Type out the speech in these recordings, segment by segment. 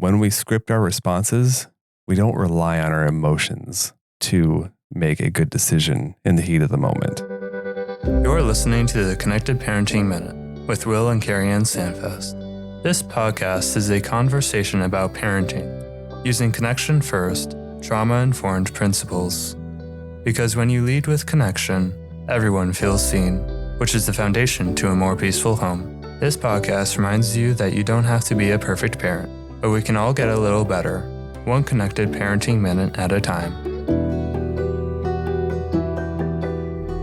when we script our responses, we don't rely on our emotions to make a good decision in the heat of the moment. You're listening to the Connected Parenting Minute with Will and CarrieAnn Standfest. This podcast is a conversation about parenting, using connection first, trauma-informed principles. Because when you lead with connection, everyone feels seen, which is the foundation to a more peaceful home. This podcast reminds you that you don't have to be a perfect parent, but we can all get a little better, one connected parenting minute at a time.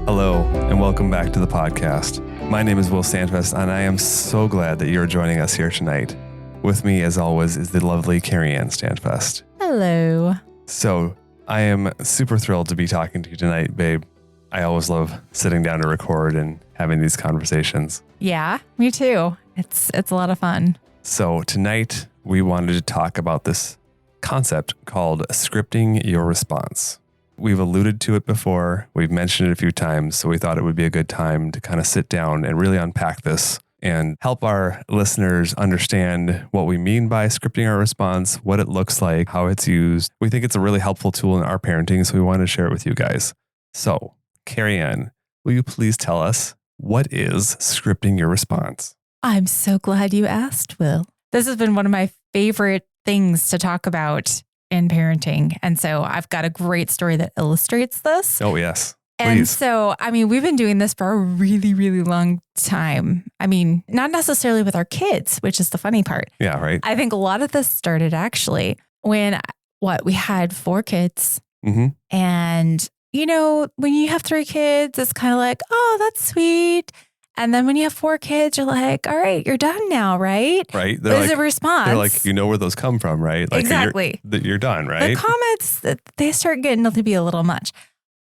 Hello, and welcome back to the podcast. My name is Will Standfest, and I am so glad that you're joining us here tonight. With me, as always, is the lovely CarrieAnn Standfest. Hello. So, I am super thrilled to be talking to you tonight, babe. I always love sitting down to record and having these conversations. Yeah, me too. It's a lot of fun. So tonight we wanted to talk about this concept called scripting your response. We've alluded to it before. We've mentioned it a few times. So we thought it would be a good time to kind of sit down and really unpack this and help our listeners understand what we mean by scripting our response, what it looks like, how it's used. We think it's a really helpful tool in our parenting. So we wanted to share it with you guys. So CarrieAnn, will you please tell us what is scripting your response? I'm so glad you asked, Will. This has been one of my favorite things to talk about in parenting. And so I've got a great story that illustrates this. Oh, yes. Please. And so, we've been doing this for a really, really long time. Not necessarily with our kids, which is the funny part. Yeah, right. I think a lot of this started actually when we had 4 kids. Mm-hmm. And when you have 3 kids, it's kind of like, oh, that's sweet. And then when you have 4 kids, you're like, all right, you're done now, right? Right. There's a response. They're like, you know where those come from, right? Like exactly. You're done, right? The comments, they start getting to be a little much.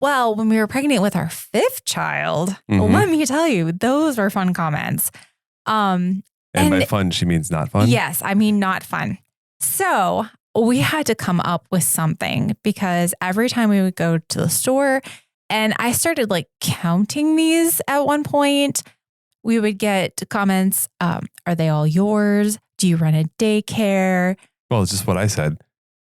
Well, when we were pregnant with our 5th child, let me tell you, those were fun comments. And by fun, she means not fun? Yes, I mean not fun. So we had to come up with something because every time we would go to the store, and I started counting these at one point, we would get comments, are they all yours? Do you run a daycare? Well, it's just what I said.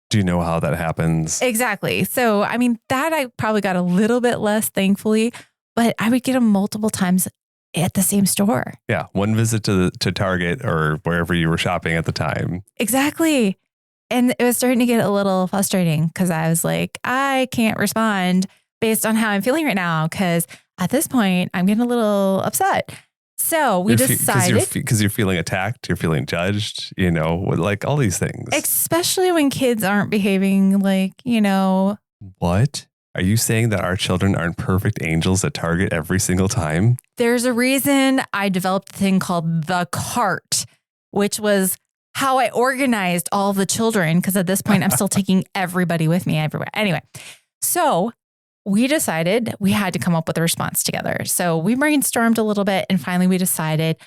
Do you know how that happens? Exactly. So, that I probably got a little bit less, thankfully, but I would get them multiple times at the same store. Yeah. One visit to Target or wherever you were shopping at the time. Exactly. And it was starting to get a little frustrating because I was like, I can't respond based on how I'm feeling right now because at this point, I'm getting a little upset. So we decided... Because you're feeling attacked, you're feeling judged, all these things. Especially when kids aren't behaving What? Are you saying that our children aren't perfect angels at Target every single time? There's a reason I developed a thing called the cart, which was how I organized all the children. Because at this point, I'm still taking everybody with me everywhere. Anyway, so we decided we had to come up with a response together. So we brainstormed a little bit and finally we decided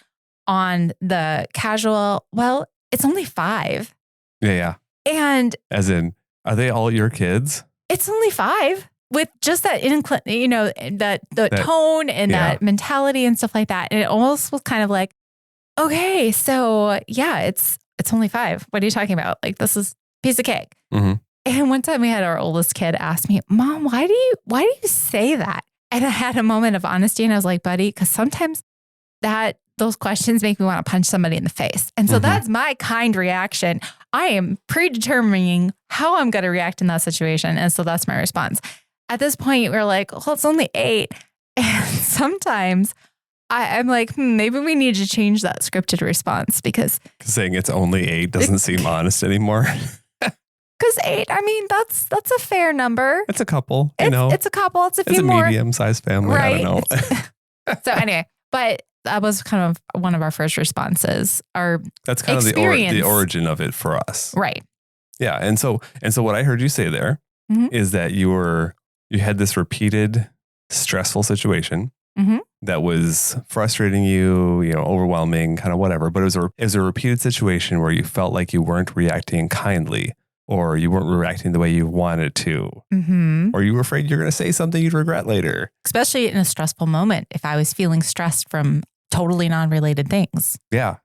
on the casual, well, it's only 5. Yeah. And as in, are they all your kids? It's only 5 with just that, the tone and that mentality and stuff like that. And it almost was kind of like, okay, so yeah, it's only 5. What are you talking about? This is a piece of cake. Mm-hmm. And one time we had our oldest kid ask me, Mom, why do you say that? And I had a moment of honesty and I was like, buddy, because sometimes those questions make me want to punch somebody in the face. And so that's my kind reaction. I am predetermining how I'm going to react in that situation. And so that's my response. At this point, we're like, well, it's only 8. And sometimes I'm like, maybe we need to change that scripted response because saying it's only 8 doesn't seem honest anymore. Because 8, that's a fair number. It's a couple, It's a couple. It's a few more. It's a medium-sized family. Right? I don't know. So anyway, but that was kind of one of our first responses. That's kind of the origin of it for us. Right. Yeah. And so what I heard you say there is that you had this repeated stressful situation that was frustrating you, overwhelming, kind of whatever. But it was a repeated situation where you felt like you weren't reacting kindly or you weren't reacting the way you wanted to, or you were afraid you're going to say something you'd regret later. Especially in a stressful moment, if I was feeling stressed from totally non-related things. Yeah.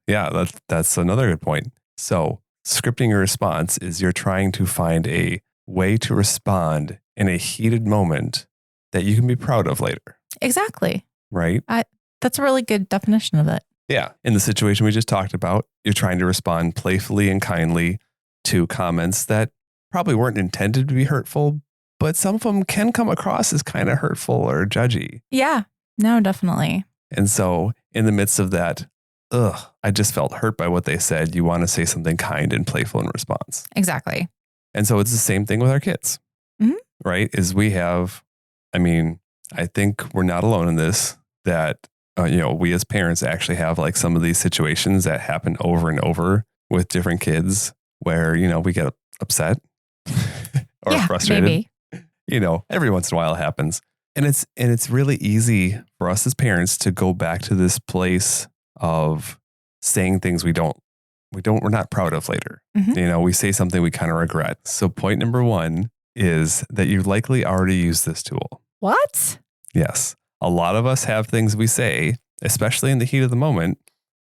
That's another good point. So scripting your response is you're trying to find a way to respond in a heated moment that you can be proud of later. Exactly. Right? That's a really good definition of it. Yeah. In the situation we just talked about, you're trying to respond playfully and kindly to comments that probably weren't intended to be hurtful, but some of them can come across as kind of hurtful or judgy. Yeah. No, definitely. And so in the midst of that, I just felt hurt by what they said. You want to say something kind and playful in response. Exactly. And so it's the same thing with our kids, right? Is we have, I think we're not alone in this, that, we as parents actually have like some of these situations that happen over and over with different kids where, we get upset or frustrated. Maybe. Every once in a while it happens. And it's really easy for us as parents to go back to this place of saying things we're not proud of later. We say something we kind of regret. So point number 1 is that you likely already use this tool. What? Yes. A lot of us have things we say, especially in the heat of the moment,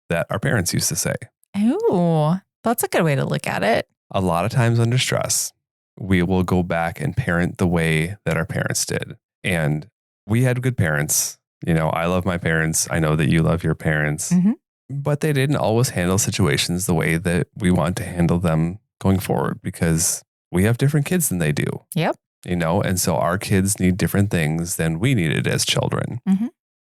that our parents used to say. Oh, that's a good way to look at it. A lot of times under stress, we will go back and parent the way that our parents did. And we had good parents. I love my parents. I know that you love your parents, but they didn't always handle situations the way that we want to handle them going forward because we have different kids than they do. Yep. And so our kids need different things than we needed as children.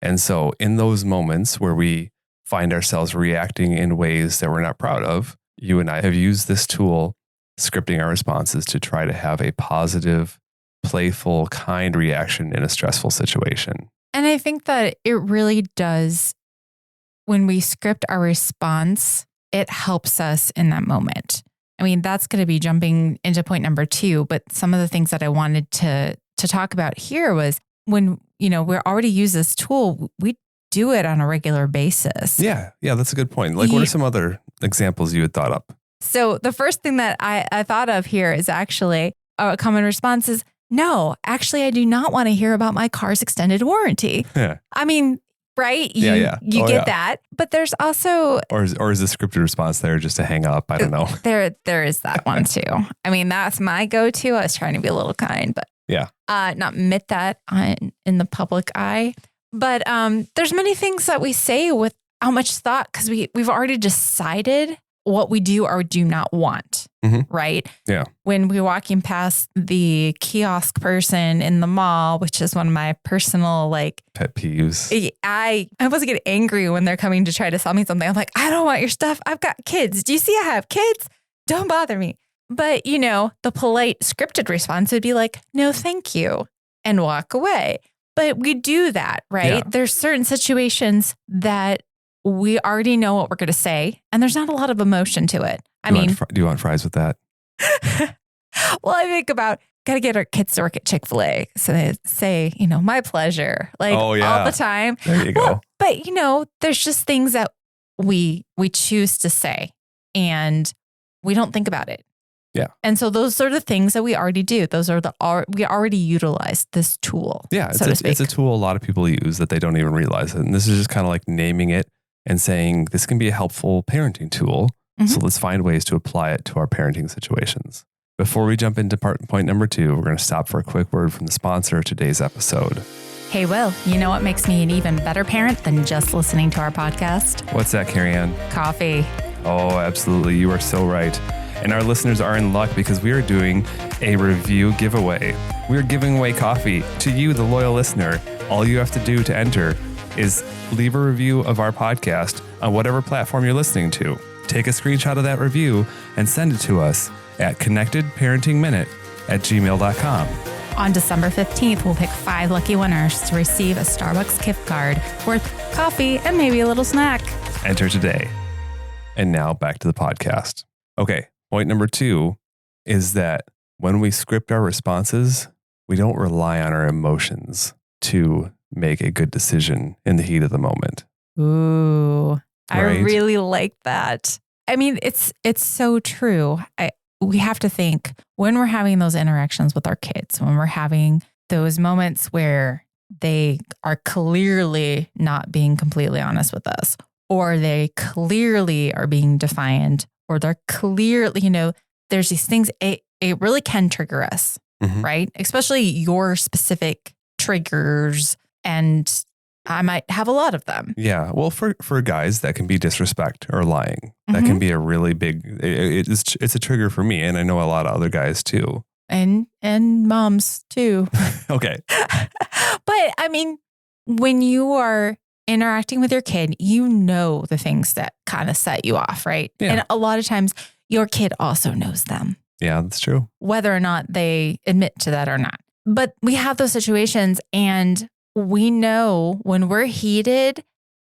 And so in those moments where we find ourselves reacting in ways that we're not proud of, you and I have used this tool, scripting our responses, to try to have a positive, playful, kind reaction in a stressful situation. And I think that it really does, when we script our response, it helps us in that moment. That's going to be jumping into point number 2, but some of the things that I wanted to talk about here was when, we're already use this tool, we do it on a regular basis. Yeah, that's a good point. Like, what are some other examples you had thought up? So the first thing that I thought of here is actually a common response is, no, actually, I do not want to hear about my car's extended warranty. Yeah. Right? You get that. But there's also... Or is the scripted response there just to hang up? I don't know. There is that one too. That's my go-to. I was trying to be a little kind, but not admit that in the public eye. But there's many things that we say without much thought because we've already decided what we do or do not want, right? Yeah. When we're walking past the kiosk person in the mall, which is one of my personal pet peeves. I always get angry when they're coming to try to sell me something. I'm like, I don't want your stuff. I've got kids. Do you see I have kids? Don't bother me. But the polite scripted response would be like, no, thank you, and walk away. But we do that, right? Yeah. There's certain situations that we already know what we're going to say, and there's not a lot of emotion to it. Do you want fries with that? Well, I think about, got to get our kids to work at Chick-fil-A. So they say, my pleasure, all the time. There you go. But, there's just things that we choose to say, and we don't think about it. Yeah. And so those are the things that we already do. We already utilize this tool. Yeah. It's a tool a lot of people use that they don't even realize it. And this is just kind of like naming it and saying this can be a helpful parenting tool. So let's find ways to apply it to our parenting situations. Before we jump into point number 2, we're going to stop for a quick word from the sponsor of today's episode. Hey, Will, you know what makes me an even better parent than just listening to our podcast? What's that, CarrieAnn? Coffee. Oh, absolutely. You are so right. And our listeners are in luck because we are doing a review giveaway. We are giving away coffee to you, the loyal listener. All you have to do to enter is leave a review of our podcast on whatever platform you're listening to. Take a screenshot of that review and send it to us at connectedparentingminute@gmail.com. On December 15th, we'll pick 5 lucky winners to receive a Starbucks gift card worth coffee and maybe a little snack. Enter today. And now back to the podcast. Okay, point number 2 is that when we script our responses, we don't rely on our emotions to make a good decision in the heat of the moment. Ooh, right? I really like that. It's so true. We have to think when we're having those interactions with our kids, when we're having those moments where they are clearly not being completely honest with us, or they clearly are being defiant, or they're clearly, there's these things, it really can trigger us, right? Especially your specific triggers. And I might have a lot of them. Yeah. Well, for guys, that can be disrespect or lying. That can be a really big, it's a trigger for me. And I know a lot of other guys too. And moms too. Okay. But I mean, when you are interacting with your kid, the things that kind of set you off, right? Yeah. And a lot of times your kid also knows them. Yeah, that's true. Whether or not they admit to that or not. But we have those situations, and we know when we're heated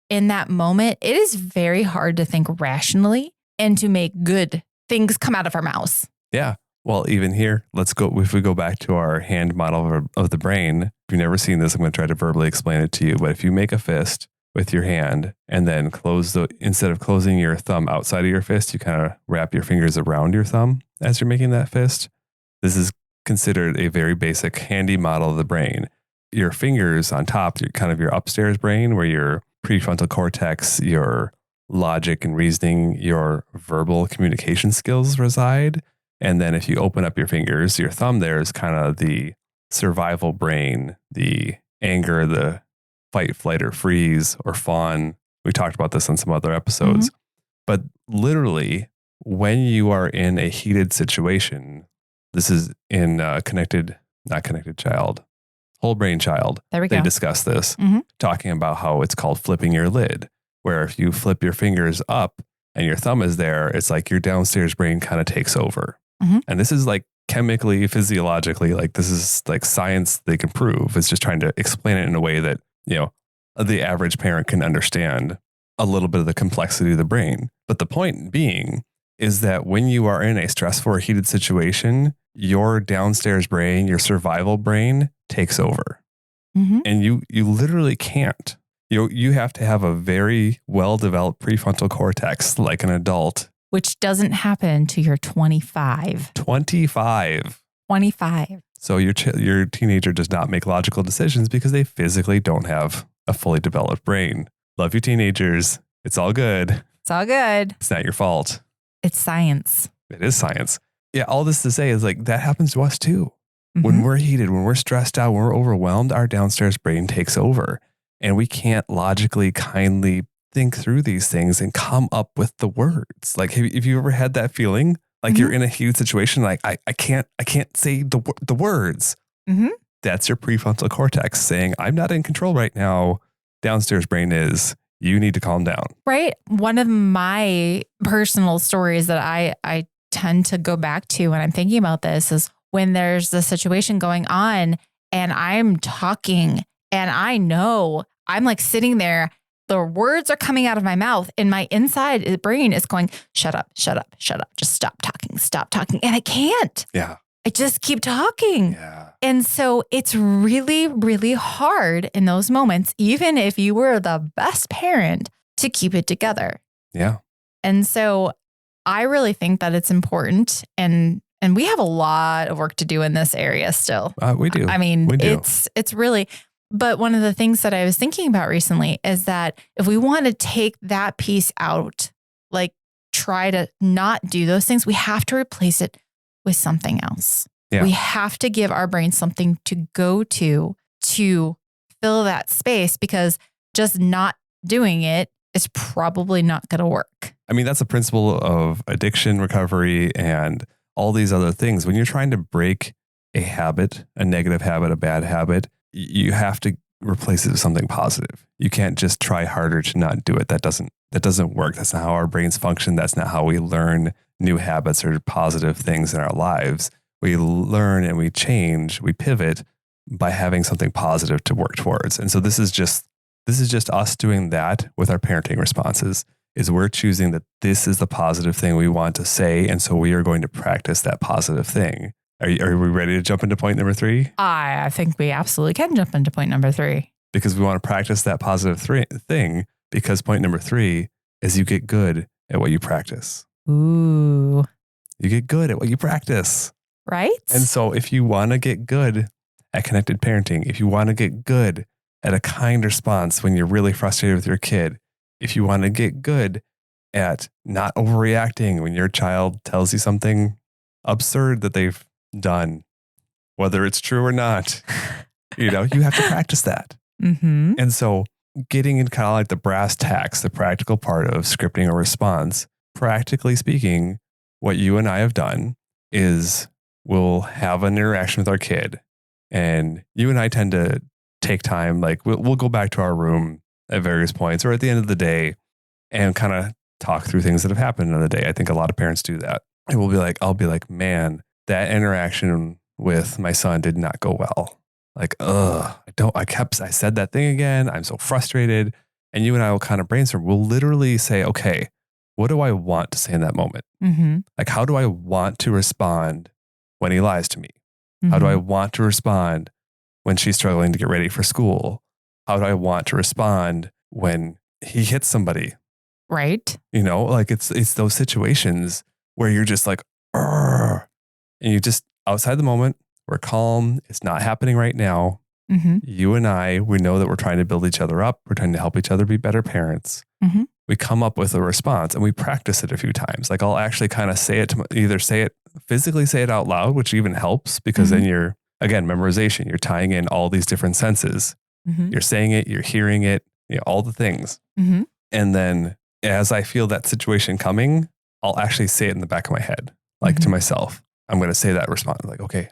in that moment, it is very hard to think rationally and to make good things come out of our mouths. Yeah. Well, even here, if we go back to our hand model of the brain, if you've never seen this, I'm going to try to verbally explain it to you. But if you make a fist with your hand and then instead of closing your thumb outside of your fist, you kind of wrap your fingers around your thumb as you're making that fist. This is considered a very basic handy model of the brain. Your fingers on top, your upstairs brain, where your prefrontal cortex, your logic and reasoning, your verbal communication skills reside. And then if you open up your fingers, your thumb there is kind of the survival brain, the anger, the fight, flight, or freeze, or fawn. We talked about this on some other episodes. But literally, when you are in a heated situation, this is in not connected child, whole brain child. There we go. They discuss this, talking about how it's called flipping your lid, where if you flip your fingers up and your thumb is there, it's like your downstairs brain kind of takes over. And this is like chemically, physiologically, like this is like science they can prove. It's just trying to explain it in a way that, the average parent can understand a little bit of the complexity of the brain. But the point being is that when you are in a stressful or heated situation, your downstairs brain, your survival brain takes over. And you literally can't. You have to have a very well-developed prefrontal cortex like an adult. Which doesn't happen to your 25. 25. So your teenager does not make logical decisions because they physically don't have a fully developed brain. Love you, teenagers. It's all good. It's all good. It's not your fault. It's science. It is science. Yeah, all this to say is like that happens to us too. When we're heated, when we're stressed out, when we're overwhelmed, our downstairs brain takes over. And we can't logically, kindly think through these things and come up with the words. Like, have you ever had that feeling? Like you're in a heated situation, like I can't say the words. That's your prefrontal cortex saying, I'm not in control right now. Downstairs brain is, you need to calm down. Right. One of my personal stories that I tend to go back to when I'm thinking about this is when there's a situation going on and I'm talking and I know I'm like sitting there, the words are coming out of my mouth and my inside brain is going, shut up, shut up, shut up. Just stop talking. And I can't. Yeah. I just keep talking. Yeah. And so it's really, really hard in those moments, even if you were the best parent, to keep it together. Yeah. And so I really think that it's important. And we have a lot of work to do in this area still. We do. I mean, we do. it's really, but one of the things that I was thinking about recently is that if we want to take that piece out, like try to not do those things, we have to replace it with something else. Yeah. We have to give our brain something to go to fill that space, because just not doing it is probably not going to work. I mean, that's a principle of addiction recovery and all these other things. When you're trying to break a habit, a negative habit, a bad habit, you have to replace it with something positive. You can't just try harder to not do it. That doesn't work. That's not how our brains function. That's not how we learn new habits or positive things in our lives. We learn and we change, we pivot by having something positive to work towards. And so this is just us doing that with our parenting responses. Is we're choosing that this is the positive thing we want to say. And so we are going to practice that positive thing. Are we ready to jump into point number 3? I think we absolutely can jump into point number 3. Because we want to practice that positive thing, because point number 3 is you get good at what you practice. Ooh. You get good at what you practice. Right? And so if you want to get good at connected parenting, if you want to get good at a kind response when you're really frustrated with your kid, if you want to get good at not overreacting when your child tells you something absurd that they've done, whether it's true or not. You have to practice that. Mm-hmm. And so getting in kind of like the brass tacks, the practical part of scripting a response, practically speaking, what you and I have done is we'll have an interaction with our kid, and you and I tend to take time, like we'll go back to our room at various points or at the end of the day and kind of talk through things that have happened in the day. I think a lot of parents do that. And I'll be like, man, that interaction with my son did not go well. Like, I said that thing again. I'm so frustrated. And you and I will kind of brainstorm. We'll literally say, okay, what do I want to say in that moment? Mm-hmm. Like, how do I want to respond when he lies to me? Mm-hmm. How do I want to respond when she's struggling to get ready for school? How do I want to respond when he hits somebody? Right. Like it's those situations where you're just like, "Arr," and you just outside the moment, we're calm. It's not happening right now. Mm-hmm. You and I, we know that we're trying to build each other up. We're trying to help each other be better parents. Mm-hmm. We come up with a response and we practice it a few times. Like I'll actually kind of physically say it out loud, which even helps because then you're, again, memorization. You're tying in all these different senses. Mm-hmm. You're saying it, you're hearing it, all the things. Mm-hmm. And then as I feel that situation coming, I'll actually say it in the back of my head, like to myself. I'm going to say that response, like, okay.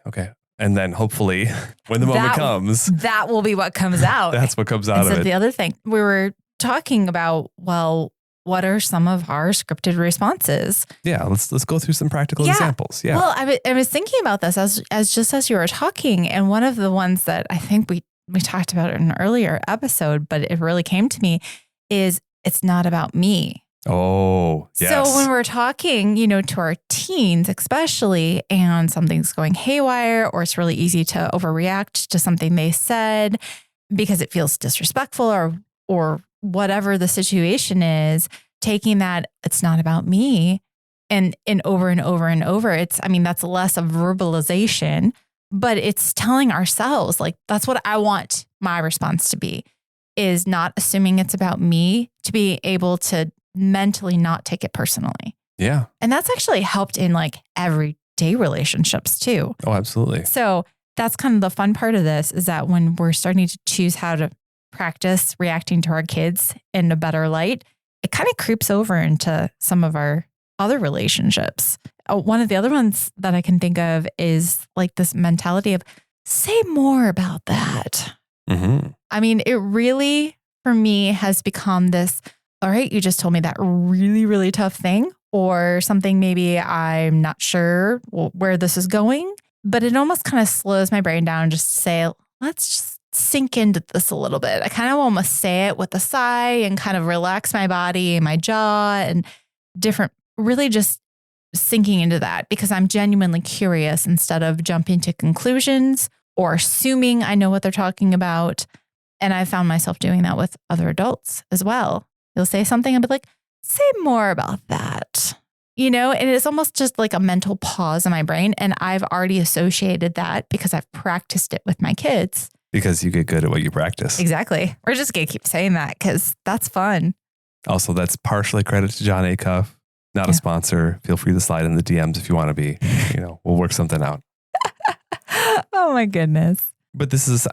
And then hopefully when the moment comes, that will be what comes out. That's what comes out of it. The other thing we were talking about, well, what are some of our scripted responses? Yeah, let's go through some practical examples. Yeah. Well, I was thinking about this as you were talking, and one of the ones that I think we talked about in an earlier episode, but it really came to me is it's not about me. Oh, yes. So when we're talking, to our teens especially, and something's going haywire, or it's really easy to overreact to something they said because it feels disrespectful or whatever the situation is, taking that it's not about me and over and over and over. That's less of verbalization, but it's telling ourselves, like, that's what I want my response to be, is not assuming it's about me, to be able to mentally not take it personally. Yeah. And that's actually helped in like everyday relationships too. Oh, absolutely. So that's kind of the fun part of this, is that when we're starting to choose how to practice reacting to our kids in a better light, it kind of creeps over into some of our other relationships. One of the other ones that I can think of is like this mentality of say more about that. Mm-hmm. It really, for me, has become this, all right, you just told me that really, really tough thing, or something maybe I'm not sure where this is going, but it almost kind of slows my brain down just to say, let's just sink into this a little bit. I kind of almost say it with a sigh and kind of relax my body and my jaw and really just sinking into that, because I'm genuinely curious instead of jumping to conclusions or assuming I know what they're talking about. And I found myself doing that with other adults as well. You'll say something and be like, say more about that, and it's almost just like a mental pause in my brain. And I've already associated that because I've practiced it with my kids. Because you get good at what you practice. Exactly. We're just going to keep saying that because that's fun. Also, that's partially credit to John Acuff, not a sponsor. Feel free to slide in the DMs if you want to be, we'll work something out. Oh my goodness. But that's a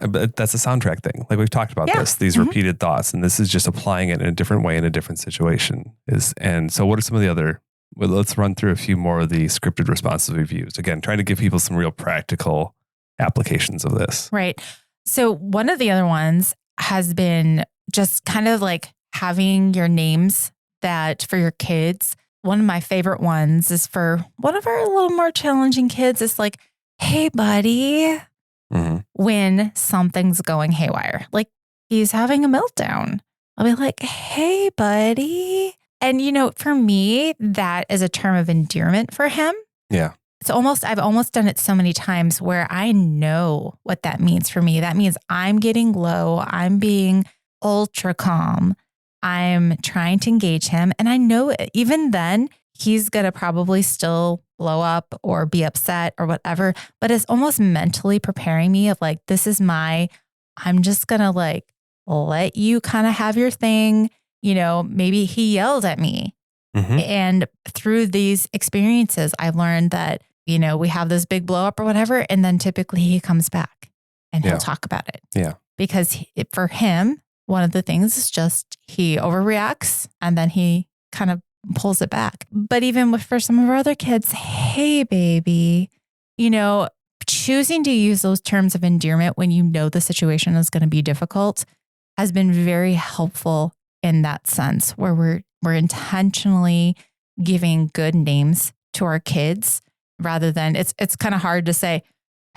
soundtrack thing. Like we've talked about these repeated thoughts, and this is just applying it in a different way in a different situation. And so what are some of the other, let's run through a few more of the scripted responses we've used. Again, trying to give people some real practical applications of this. Right. So one of the other ones has been just kind of like having your names that for your kids. One of my favorite ones is for one of our little more challenging kids. It's like, hey, buddy. Mm-hmm. When something's going haywire, like he's having a meltdown, I'll be like, hey, buddy. And, for me, that is a term of endearment for him. Yeah. I've almost done it so many times where I know what that means for me. That means I'm getting low. I'm being ultra calm. I'm trying to engage him. And I know even then he's going to probably still blow up or be upset or whatever, but it's almost mentally preparing me of like, I'm just going to like, let you kind of have your thing. Maybe he yelled at me Mhm. And through these experiences, I've learned that, we have this big blow up or whatever. And then typically he comes back and he'll talk about it. Yeah. Because for him, one of the things is just he overreacts and then he kind of pulls it back. But even for some of our other kids, hey, baby, choosing to use those terms of endearment when the situation is going to be difficult has been very helpful in that sense, where we're intentionally giving good names to our kids rather than it's kind of hard to say,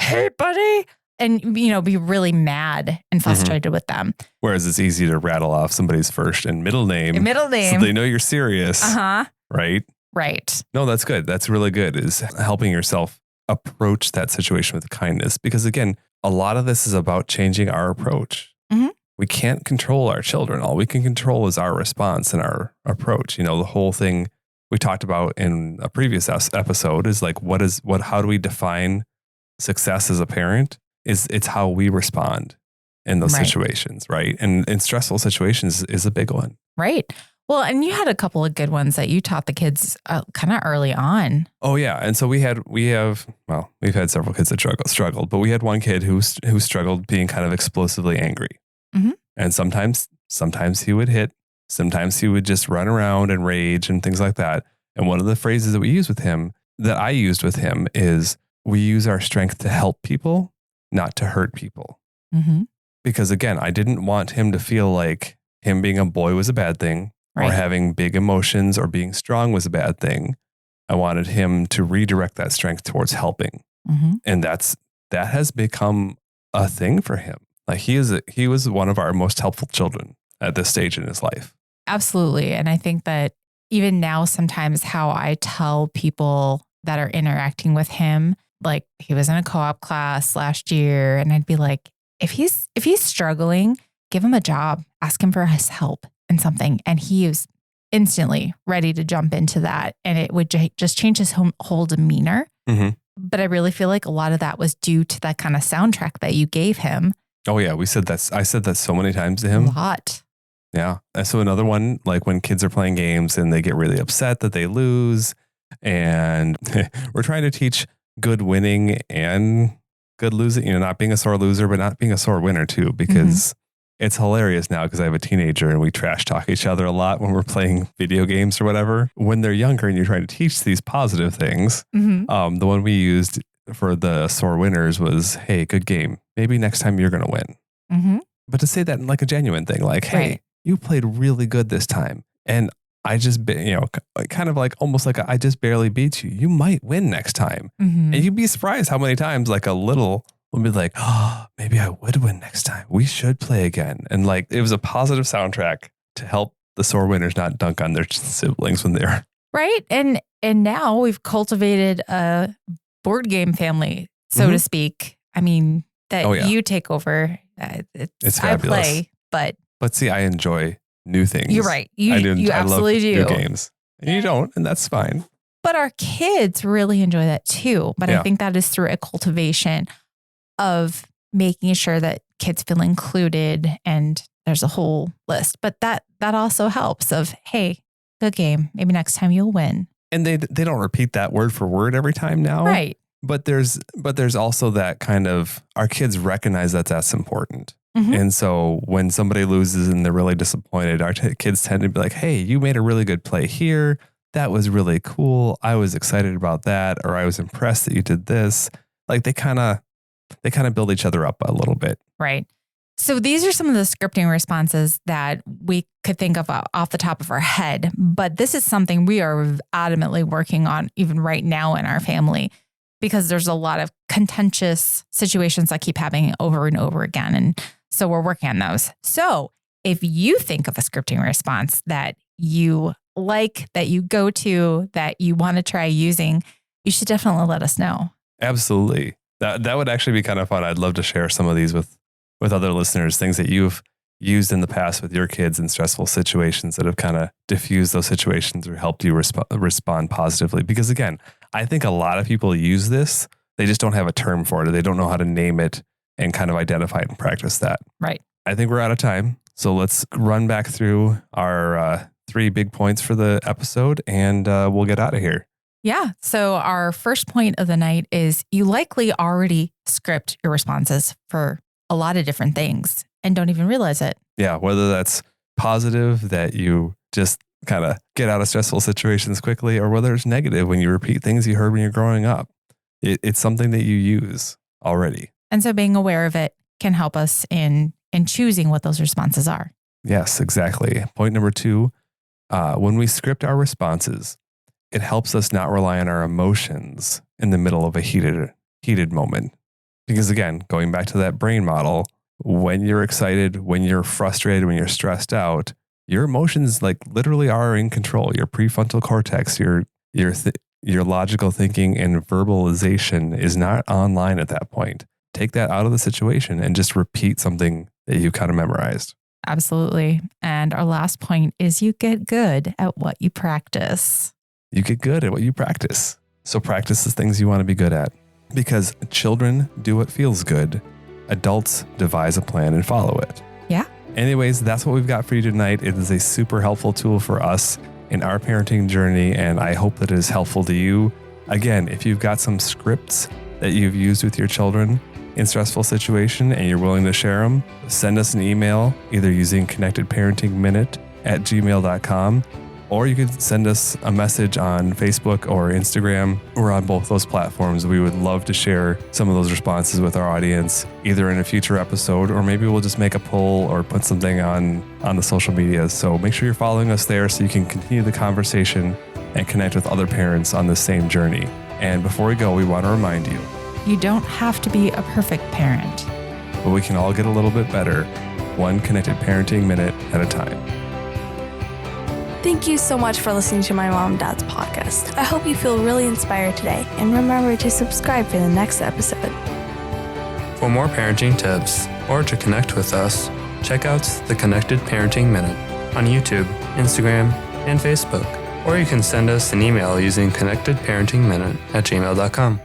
hey, buddy, and, be really mad and frustrated with them. Whereas it's easy to rattle off somebody's first and middle name. So they know you're serious. Right? Right. No, that's good. That's really good, is helping yourself approach that situation with kindness. Because again, a lot of this is about changing our approach. Mm-hmm. We can't control our children. All we can control is our response and our approach. The whole thing we talked about in a previous episode is like, how do we define success as a parent? It's how we respond in those situations, right? And in stressful situations is a big one. Right. Well, and you had a couple of good ones that you taught the kids kind of early on. Oh yeah, and so we've had several kids that struggled, but we had one kid who struggled being kind of explosively angry, and sometimes he would hit, sometimes he would just run around and rage and things like that. And one of the phrases that I used with him is, we use our strength to help people, not to hurt people. Mm-hmm. Because again, I didn't want him to feel like him being a boy was a bad thing, or having big emotions or being strong was a bad thing. I wanted him to redirect that strength towards helping. Mm-hmm. And that has become a thing for him. Like he was one of our most helpful children at this stage in his life. Absolutely. And I think that even now, sometimes how I tell people that are interacting with him, like he was in a co-op class last year, and I'd be like, if he's struggling, give him a job, ask him for his help in something. And he is instantly ready to jump into that. And it would just change his whole demeanor. Mm-hmm. But I really feel like a lot of that was due to that kind of soundtrack that you gave him. Oh yeah. I said that so many times to him. A lot. Yeah. And so another one, like when kids are playing games and they get really upset that they lose, and we're trying to teach good winning and good losing, not being a sore loser, but not being a sore winner too, because it's hilarious now because I have a teenager and we trash talk each other a lot when we're playing video games or whatever. When they're younger and you're trying to teach these positive things, the one we used for the sore winners was, hey, good game. Maybe next time you're going to win. Mm-hmm. But to say that in like a genuine thing, like, hey, you played really good this time. And I just, kind of like almost like I just barely beat you. You might win next time. Mm-hmm. And you'd be surprised how many times like a little will be like, oh, maybe I would win next time. We should play again. And like, it was a positive soundtrack to help the sore winners not dunk on their siblings when they're. Right. And now we've cultivated a board game family, so to speak. I mean, that you take over. It's fabulous. I play, but see, I enjoy new things. You're right. You absolutely do. New games. And you don't, and that's fine. But our kids really enjoy that too. But I think that is through a cultivation of making sure that kids feel included, and there's a whole list. But that also helps of, hey, good game. Maybe next time you'll win. And they don't repeat that word for word every time now. Right. But there's also that kind of, our kids recognize that's important. Mm-hmm. And so when somebody loses and they're really disappointed, our kids tend to be like, hey, you made a really good play here. That was really cool. I was excited about that. Or I was impressed that you did this. Like they kind of build each other up a little bit. Right. So these are some of the scripting responses that we could think of off the top of our head. But this is something we are adamantly working on even right now in our family, because there's a lot of contentious situations that keep happening over and over again. And so we're working on those. So if you think of a scripting response that you like, that you go to, that you want to try using, you should definitely let us know. Absolutely. That would actually be kind of fun. I'd love to share some of these with other listeners, things that you've used in the past with your kids in stressful situations that have kind of diffused those situations or helped you respond positively. Because again, I think a lot of people use this. They just don't have a term for it, or they don't know how to name it and kind of identify it and practice that. Right. I think we're out of time. So let's run back through our 3 big points for the episode, and we'll get out of here. Yeah. So our first point of the night is you likely already script your responses for a lot of different things and don't even realize it. Yeah. Whether that's positive, that you just kind of get out of stressful situations quickly, or whether it's negative when you repeat things you heard when you're growing up. It's something that you use already. And so being aware of it can help us in choosing what those responses are. Yes, exactly. Point number 2, when we script our responses, it helps us not rely on our emotions in the middle of a heated moment. Because again, going back to that brain model, when you're excited, when you're frustrated, when you're stressed out, your emotions like literally are in control. Your prefrontal cortex, your logical thinking and verbalization is not online at that point. Take that out of the situation and just repeat something that you kind of memorized. Absolutely. And our last point is you get good at what you practice. You get good at what you practice. So practice the things you want to be good at. Because children do what feels good. Adults devise a plan and follow it. Yeah. Anyways, that's what we've got for you tonight. It is a super helpful tool for us in our parenting journey, and I hope that it is helpful to you. Again, if you've got some scripts that you've used with your children in stressful situation and you're willing to share them, send us an email either using connectedparentingminute@gmail.com, or you could send us a message on Facebook or Instagram. We're on both those platforms. We would love to share some of those responses with our audience, either in a future episode, or maybe we'll just make a poll or put something on the social media. So make sure you're following us there so you can continue the conversation and connect with other parents on the same journey. And before we go, we want to remind you, you don't have to be a perfect parent, but we can all get a little bit better, one connected parenting minute at a time. Thank you so much for listening to my mom and dad's podcast. I hope you feel really inspired today, and remember to subscribe for the next episode. For more parenting tips or to connect with us, check out the Connected Parenting Minute on YouTube, Instagram, and Facebook. Or you can send us an email using connectedparentingminute@gmail.com.